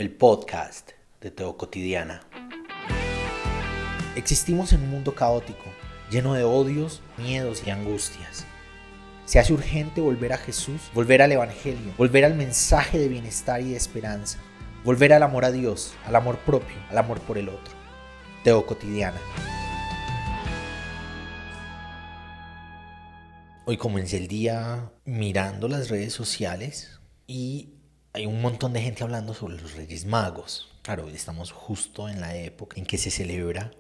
el podcast de Teo Cotidiana. Existimos en un mundo caótico, lleno de odios, miedos y angustias. Se hace urgente volver a Jesús, volver al Evangelio, volver al mensaje de bienestar y de esperanza, volver al amor a Dios, al amor propio, al amor por el otro. Teo Cotidiana. Hoy comencé el día mirando las redes sociales y hay un montón de gente hablando sobre los Reyes Magos. Claro, estamos justo en la época en que se celebra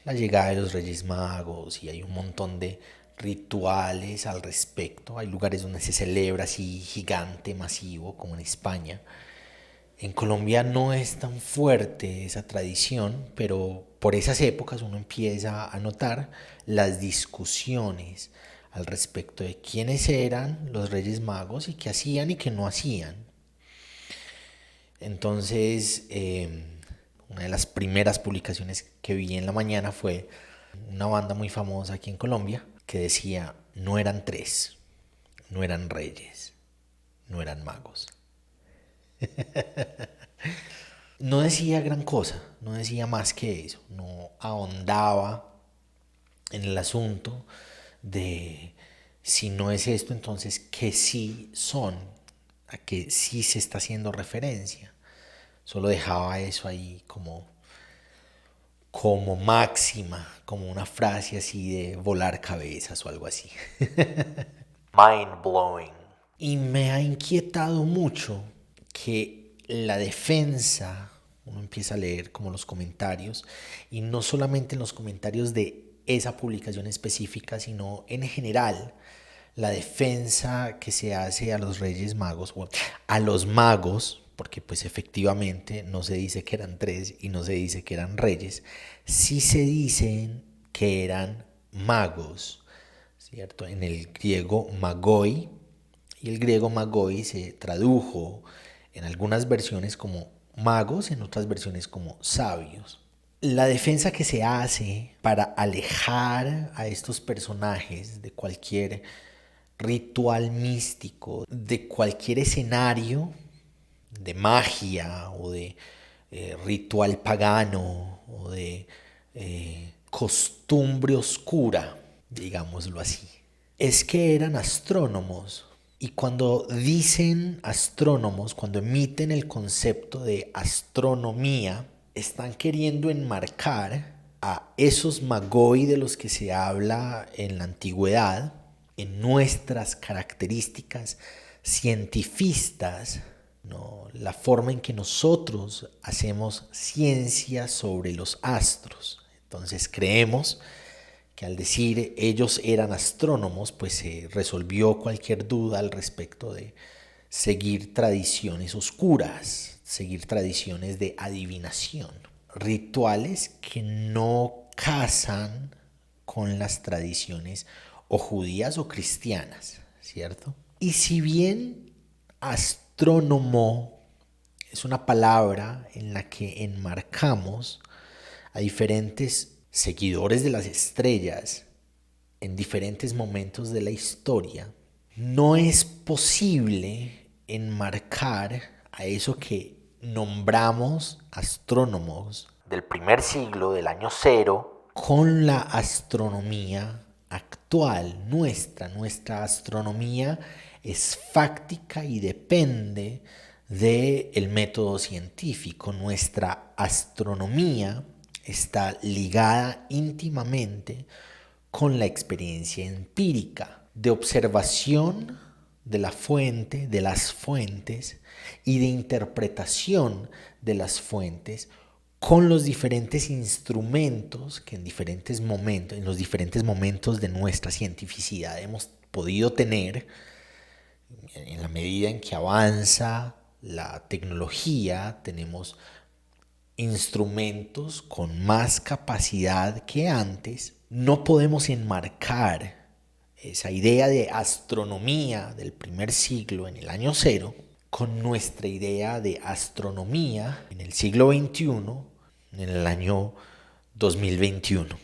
la llegada de los Reyes Magos y hay un montón de rituales al respecto. Hay lugares donde se celebra así gigante, masivo, como en España. En Colombia no es tan fuerte esa tradición, pero por esas épocas uno empieza a notar las discusiones al respecto de quiénes eran los Reyes Magos y qué hacían y qué no hacían. Entonces, una de las primeras publicaciones que vi en la mañana fue una banda muy famosa aquí en Colombia que decía: no eran tres, no eran reyes, no eran magos. No decía gran cosa, no decía más que eso, no ahondaba en el asunto de si no es esto, entonces qué sí son, a qué sí se está haciendo referencia. Solo dejaba eso ahí como máxima, como una frase así de volar cabezas o algo así. Mind blowing. Y me ha inquietado mucho que la defensa, uno empieza a leer como los comentarios, y no solamente en los comentarios de esa publicación específica, sino en general, la defensa que se hace a los Reyes Magos, o a los magos, porque pues efectivamente no se dice que eran tres y no se dice que eran reyes, sí se dicen que eran magos, ¿cierto? En el griego magoi, y el griego magoi se tradujo en algunas versiones como magos, en otras versiones como sabios. La defensa que se hace para alejar a estos personajes de cualquier ritual místico, de cualquier escenario de magia o de ritual pagano o de costumbre oscura, digámoslo así, es que eran astrónomos. Y cuando dicen astrónomos, cuando emiten el concepto de astronomía, están queriendo enmarcar a esos magoi de los que se habla en la antigüedad en nuestras características cientifistas, ¿no? La forma en que nosotros hacemos ciencia sobre los astros. Entonces creemos que al decir ellos eran astrónomos, pues se resolvió cualquier duda al respecto de seguir tradiciones oscuras, seguir tradiciones de adivinación, rituales que no casan con las tradiciones o judías o cristianas, ¿cierto? Y si bien astrónomo es una palabra en la que enmarcamos a diferentes seguidores de las estrellas en diferentes momentos de la historia, no es posible enmarcar a eso que nombramos astrónomos del primer siglo, del año cero, con la astronomía actual, nuestra astronomía es fáctica y depende del método científico. Nuestra astronomía está ligada íntimamente con la experiencia empírica de observación de la fuente, de las fuentes y de interpretación de las fuentes con los diferentes instrumentos que en diferentes momentos, en los diferentes momentos de nuestra cientificidad hemos podido tener en la medida en que avanza la tecnología. Tenemos instrumentos con más capacidad que antes. No podemos enmarcar esa idea de astronomía del primer siglo en el año cero con nuestra idea de astronomía en el siglo XXI, en el año 2021.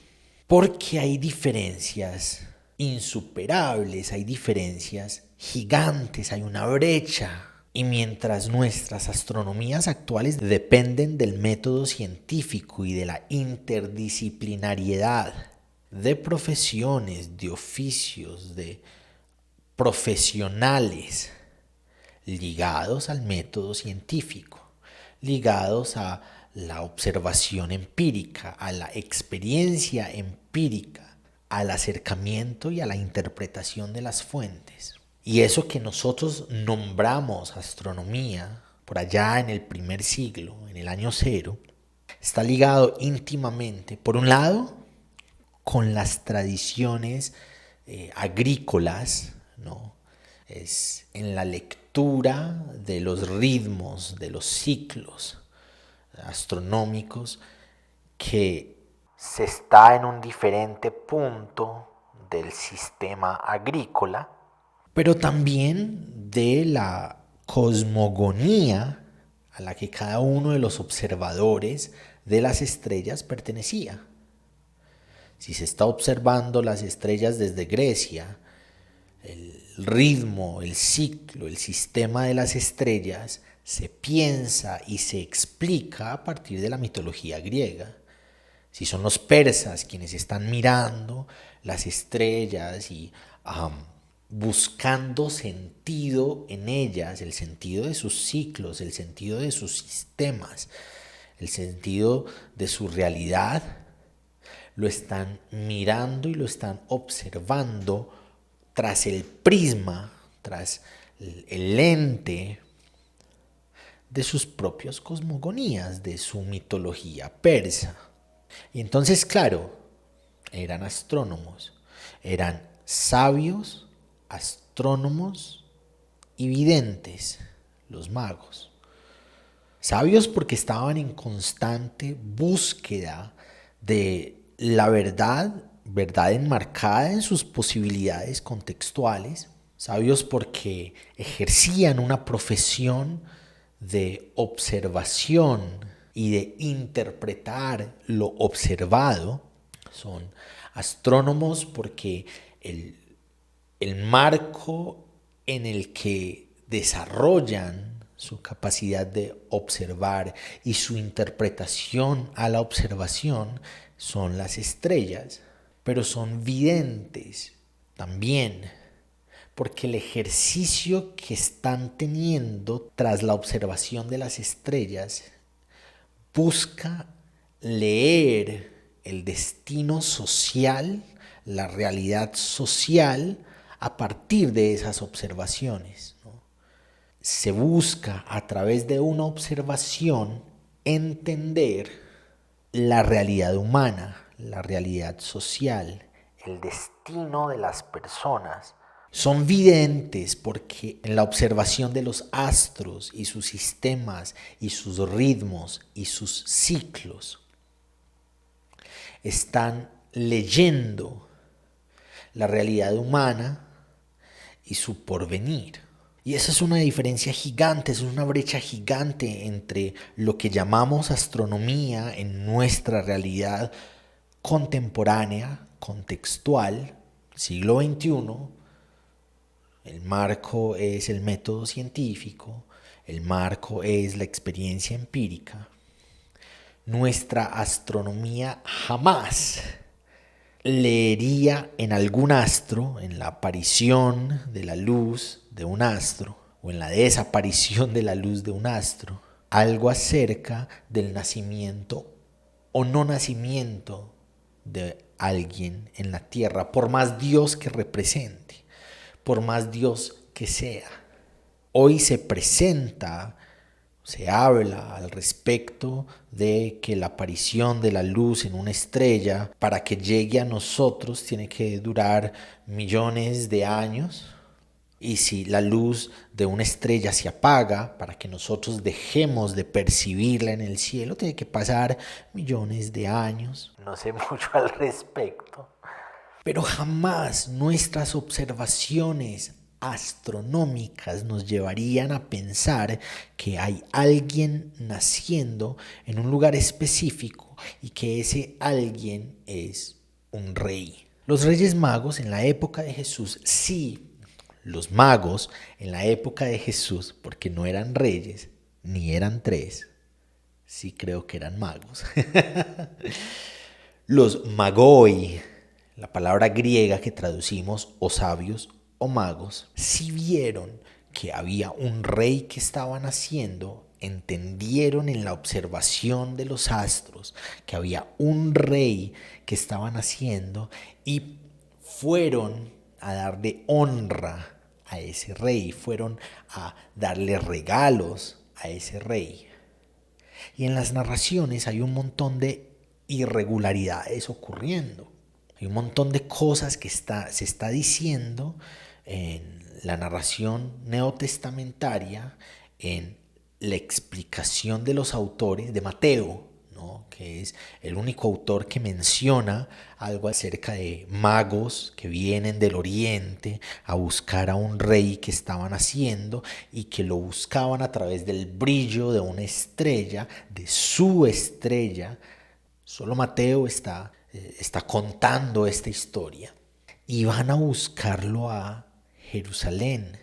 Porque hay diferencias insuperables, hay diferencias gigantes, hay una brecha Y mientras nuestras astronomías actuales dependen del método científico y de la interdisciplinariedad de profesiones, de oficios, de profesionales ligados al método científico, ligados a la observación empírica, a la experiencia empírica, al acercamiento y a la interpretación de las fuentes. Y eso que nosotros nombramos astronomía por allá en el primer siglo, en el año cero, está ligado íntimamente, por un lado, con las tradiciones agrícolas, ¿no? Es en la lectura de los ritmos, de los ciclos astronómicos, que se está en un diferente punto del sistema agrícola, pero también de la cosmogonía a la que cada uno de los observadores de las estrellas pertenecía. Si se está observando las estrellas desde Grecia, el ritmo, el ciclo, el sistema de las estrellas se piensa y se explica a partir de la mitología griega. Si son los persas quienes están mirando las estrellas y buscando sentido en ellas, el sentido de sus ciclos, el sentido de sus sistemas, el sentido de su realidad, lo están mirando y lo están observando tras el prisma, tras el lente de sus propias cosmogonías, de su mitología persa. Y entonces, claro, eran astrónomos, eran sabios, astrónomos y videntes, los magos. Sabios porque estaban en constante búsqueda de la verdad, verdad enmarcada en sus posibilidades contextuales. Sabios porque ejercían una profesión de observación y de interpretar lo observado. Son astrónomos porque el marco en el que desarrollan su capacidad de observar y su interpretación a la observación son las estrellas, pero son videntes también, porque el ejercicio que están teniendo tras la observación de las estrellas busca leer el destino social, la realidad social a partir de esas observaciones, ¿no? Se busca a través de una observación entender la realidad humana, la realidad social, el destino de las personas. Son videntes porque en la observación de los astros y sus sistemas y sus ritmos y sus ciclos están leyendo la realidad humana y su porvenir. Y esa es una diferencia gigante, es una brecha gigante entre lo que llamamos astronomía en nuestra realidad contemporánea, contextual, siglo XXI. El marco es el método científico, el marco es la experiencia empírica. Nuestra astronomía jamás leería en algún astro, en la aparición de la luz de un astro o en la desaparición de la luz de un astro, algo acerca del nacimiento o no nacimiento de alguien en la tierra, por más Dios que represente, por más Dios que sea. Hoy se presenta, se habla al respecto de que la aparición de la luz en una estrella, para que llegue a nosotros, tiene que durar millones de años. Y si la luz de una estrella se apaga, para que nosotros dejemos de percibirla en el cielo, tiene que pasar millones de años. No sé mucho al respecto. Pero jamás nuestras observaciones astronómicas nos llevarían a pensar que hay alguien naciendo en un lugar específico y que ese alguien es un rey. Los Reyes Magos en la época de Jesús sí Los magos en la época de Jesús, porque no eran reyes, ni eran tres, sí creo que eran magos. Los magoi, la palabra griega que traducimos o sabios o magos, si vieron que había un rey que estaba naciendo, entendieron en la observación de los astros que había un rey que estaba naciendo y fueron a darle honra a ese rey, fueron a darle regalos a ese rey. Y en las narraciones hay un montón de irregularidades ocurriendo. Hay un montón de cosas que se está diciendo en la narración neotestamentaria, en la explicación de los autores de Mateo, ¿no? Que es el único autor que menciona algo acerca de magos que vienen del oriente a buscar a un rey que estaban haciendo y que lo buscaban a través del brillo de una estrella, de su estrella. Solo Mateo está contando esta historia. Y van a buscarlo a Jerusalén,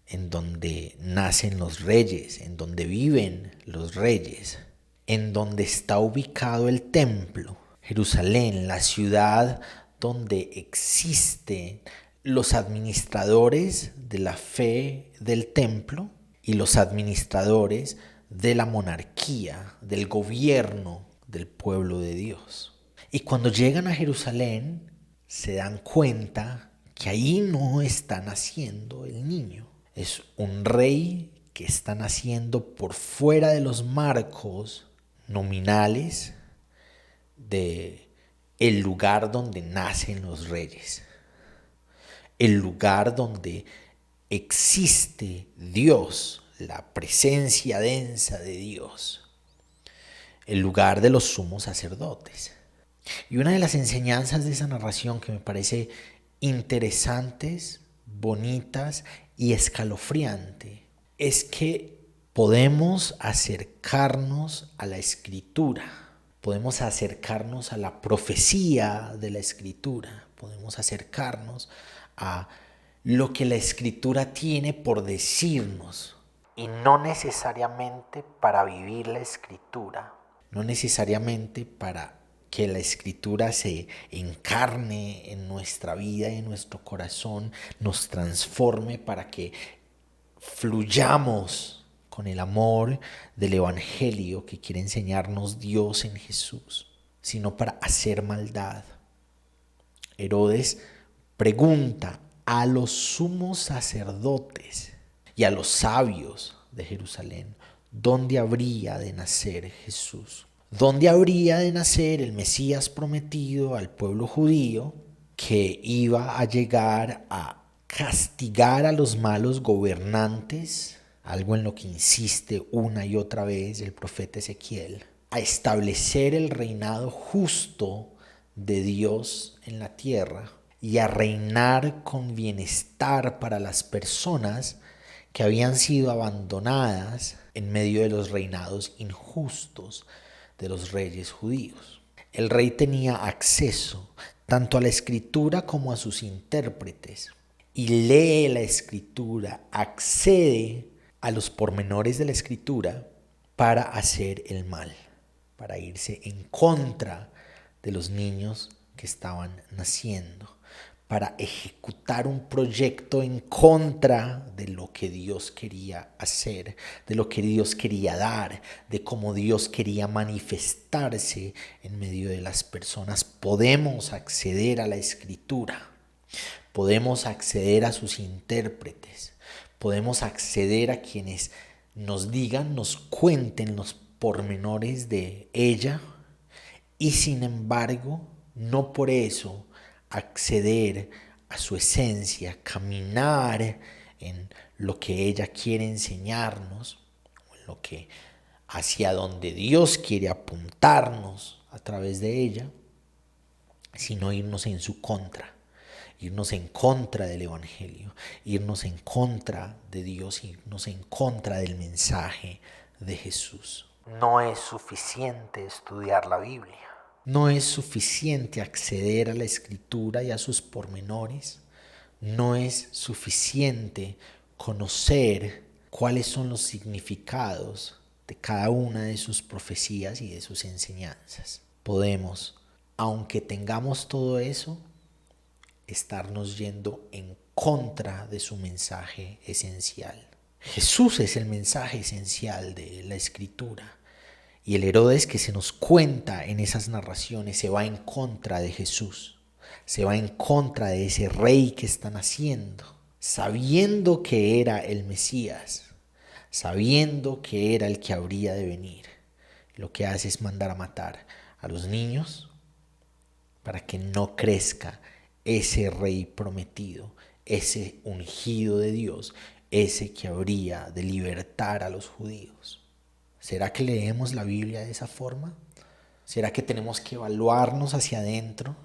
en donde nacen los reyes, en donde viven los reyes, en donde está ubicado el templo. Jerusalén, la ciudad donde existen los administradores de la fe del templo y los administradores de la monarquía, del gobierno del pueblo de Dios. Y cuando llegan a Jerusalén, se dan cuenta que ahí no está naciendo el niño. Es un rey que está naciendo por fuera de los marcos nominales de el lugar donde nacen los reyes. El lugar donde existe Dios, la presencia densa de Dios. El lugar de los sumos sacerdotes. Y una de las enseñanzas de esa narración que me parece interesantes, bonitas y escalofriante es que podemos acercarnos a la escritura, podemos acercarnos a la profecía de la escritura, podemos acercarnos a lo que la escritura tiene por decirnos y no necesariamente para vivir la escritura, no necesariamente para que la escritura se encarne en nuestra vida y en nuestro corazón, nos transforme para que fluyamos con el amor del evangelio que quiere enseñarnos Dios en Jesús, sino para hacer maldad. Herodes pregunta a los sumos sacerdotes y a los sabios de Jerusalén, ¿dónde habría de nacer Jesús? ¿Dónde habría de nacer el Mesías prometido al pueblo judío que iba a llegar a castigar a los malos gobernantes? Algo en lo que insiste una y otra vez el profeta Ezequiel. A establecer el reinado justo de Dios en la tierra y a reinar con bienestar para las personas que habían sido abandonadas en medio de los reinados injustos de los reyes judíos. El rey tenía acceso tanto a la escritura como a sus intérpretes y lee la escritura, accede a los pormenores de la escritura para hacer el mal, para irse en contra de los niños que estaban naciendo, para ejecutar un proyecto en contra de lo que Dios quería hacer, de lo que Dios quería dar, de cómo Dios quería manifestarse en medio de las personas. Podemos acceder a la escritura, podemos acceder a sus intérpretes, podemos acceder a quienes nos digan, nos cuenten los pormenores de ella y sin embargo, no por eso acceder a su esencia, caminar en lo que ella quiere enseñarnos, en lo que hacia donde Dios quiere apuntarnos a través de ella, sino irnos en su contra, irnos en contra del Evangelio, irnos en contra de Dios, irnos en contra del mensaje de Jesús. No es suficiente estudiar la Biblia. No es suficiente acceder a la escritura y a sus pormenores. No es suficiente conocer cuáles son los significados de cada una de sus profecías y de sus enseñanzas. Podemos, aunque tengamos todo eso, estarnos yendo en contra de su mensaje esencial. Jesús es el mensaje esencial de la Escritura. Y el Herodes que se nos cuenta en esas narraciones se va en contra de Jesús. Se va en contra de ese rey que están haciendo, sabiendo que era el Mesías, sabiendo que era el que habría de venir. Lo que hace es mandar a matar a los niños para que no crezca ese rey prometido, ese ungido de Dios, ese que habría de libertar a los judíos. ¿Será que leemos la Biblia de esa forma? ¿Será que tenemos que evaluarnos hacia adentro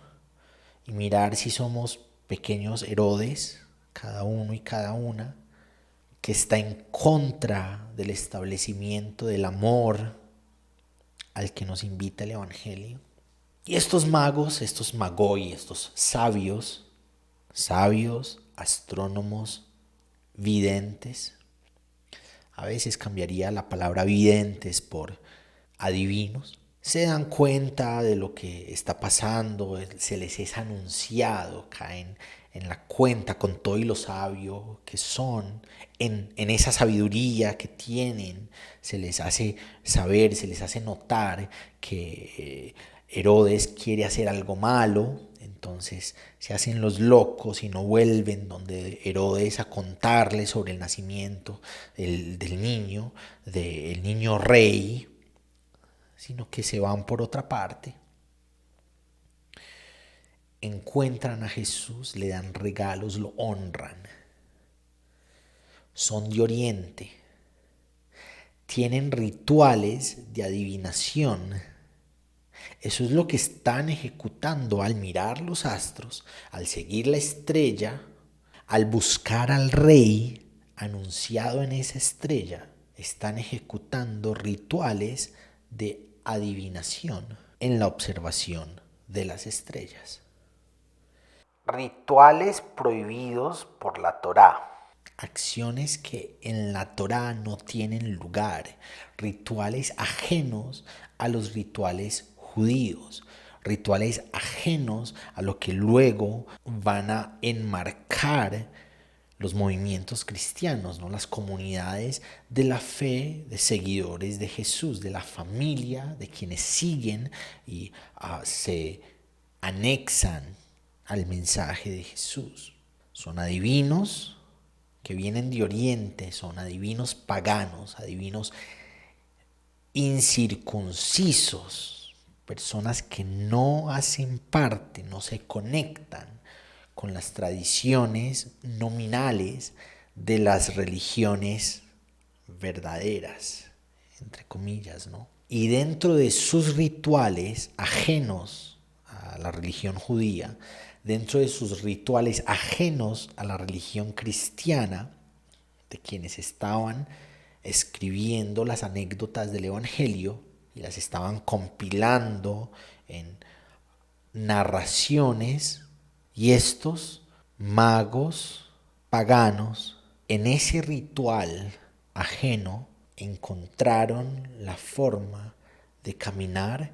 y mirar si somos pequeños Herodes, cada uno y cada una, que está en contra del establecimiento del amor al que nos invita el Evangelio? Y estos magos, estos magoi, estos sabios, astrónomos, videntes, a veces cambiaría la palabra videntes por adivinos, se dan cuenta de lo que está pasando, se les es anunciado, caen en la cuenta con todo y lo sabio que son, en esa sabiduría que tienen, se les hace saber, se les hace notar que Herodes quiere hacer algo malo. Entonces se hacen los locos y no vuelven donde Herodes a contarle sobre el nacimiento del niño, del niño rey, sino que se van por otra parte. Encuentran a Jesús, le dan regalos, lo honran. Son de Oriente. Tienen rituales de adivinación. Eso es lo que están ejecutando al mirar los astros, al seguir la estrella, al buscar al rey anunciado en esa estrella. Están ejecutando rituales de adivinación en la observación de las estrellas. Rituales prohibidos por la Torá. Acciones que en la Torá no tienen lugar. Rituales ajenos a los rituales judíos. Rituales ajenos a lo que luego van a enmarcar los movimientos cristianos, ¿no? Las comunidades de la fe, de seguidores de Jesús, de la familia, de quienes siguen y se anexan al mensaje de Jesús. Son adivinos que vienen de Oriente, son adivinos paganos, adivinos incircuncisos, personas que no hacen parte, no se conectan con las tradiciones nominales de las religiones verdaderas, entre comillas, ¿no? Y dentro de sus rituales ajenos a la religión judía, dentro de sus rituales ajenos a la religión cristiana, de quienes estaban escribiendo las anécdotas del Evangelio y las estaban compilando en narraciones, y estos magos paganos en ese ritual ajeno encontraron la forma de caminar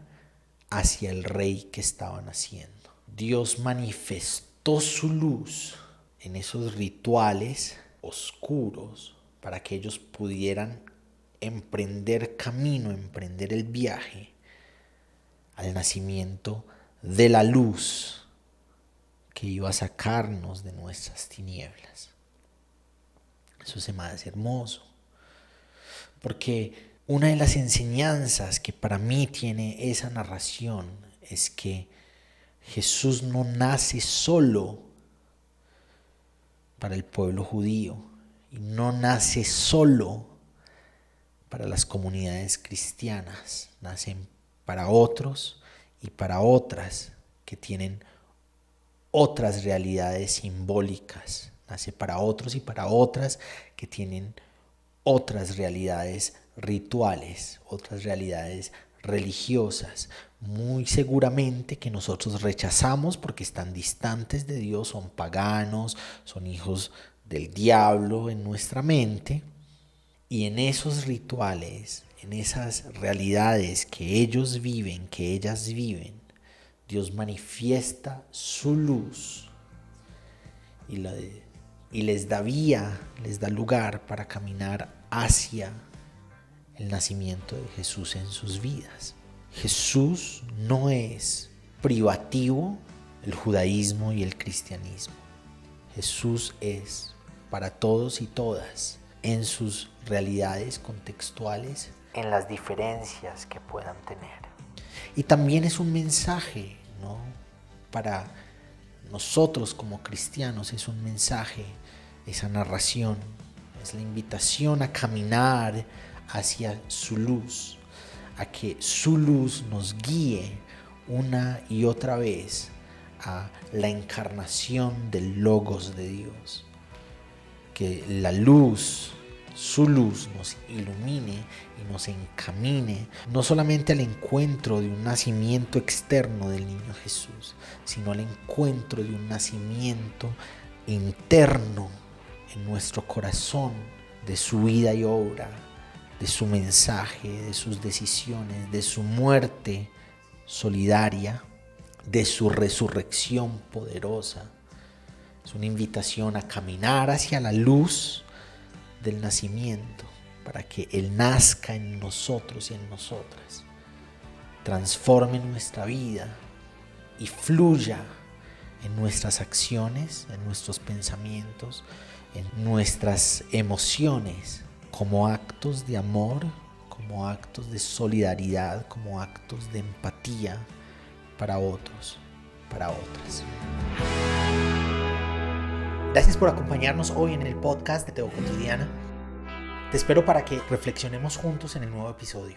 hacia el rey que estaban haciendo. Dios manifestó su luz en esos rituales oscuros para que ellos pudieran emprender camino, emprender el viaje al nacimiento de la luz que iba a sacarnos de nuestras tinieblas. Eso se me hace hermoso, porque una de las enseñanzas que para mí tiene esa narración es que Jesús no nace solo para el pueblo judío y no nace solo para las comunidades cristianas, nacen para otros y para otras que tienen otras realidades simbólicas, nace para otros y para otras que tienen otras realidades rituales, otras realidades religiosas muy seguramente que nosotros rechazamos porque están distantes de Dios, son paganos, son hijos del diablo en nuestra mente. Y en esos rituales, en esas realidades que ellos viven, que ellas viven, Dios manifiesta su luz y les da vía, les da lugar para caminar hacia el nacimiento de Jesús en sus vidas. Jesús no es privativo el judaísmo y el cristianismo. Jesús es para todos y todas en sus realidades contextuales, en las diferencias que puedan tener. Y también es un mensaje, ¿no? Para nosotros como cristianos es un mensaje, esa narración, es la invitación a caminar hacia su luz, a que su luz nos guíe una y otra vez a la encarnación del Logos de Dios. Que la luz, su luz, nos ilumine y nos encamine no solamente al encuentro de un nacimiento externo del niño Jesús, sino al encuentro de un nacimiento interno en nuestro corazón de su vida y obra, de su mensaje, de sus decisiones, de su muerte solidaria, de su resurrección poderosa. Es una invitación a caminar hacia la luz del nacimiento para que Él nazca en nosotros y en nosotras, transforme nuestra vida y fluya en nuestras acciones, en nuestros pensamientos, en nuestras emociones, como actos de amor, como actos de solidaridad, como actos de empatía para otros, para otras. Gracias por acompañarnos hoy en el podcast de Teo Cotidiana. Te espero para que reflexionemos juntos en el nuevo episodio.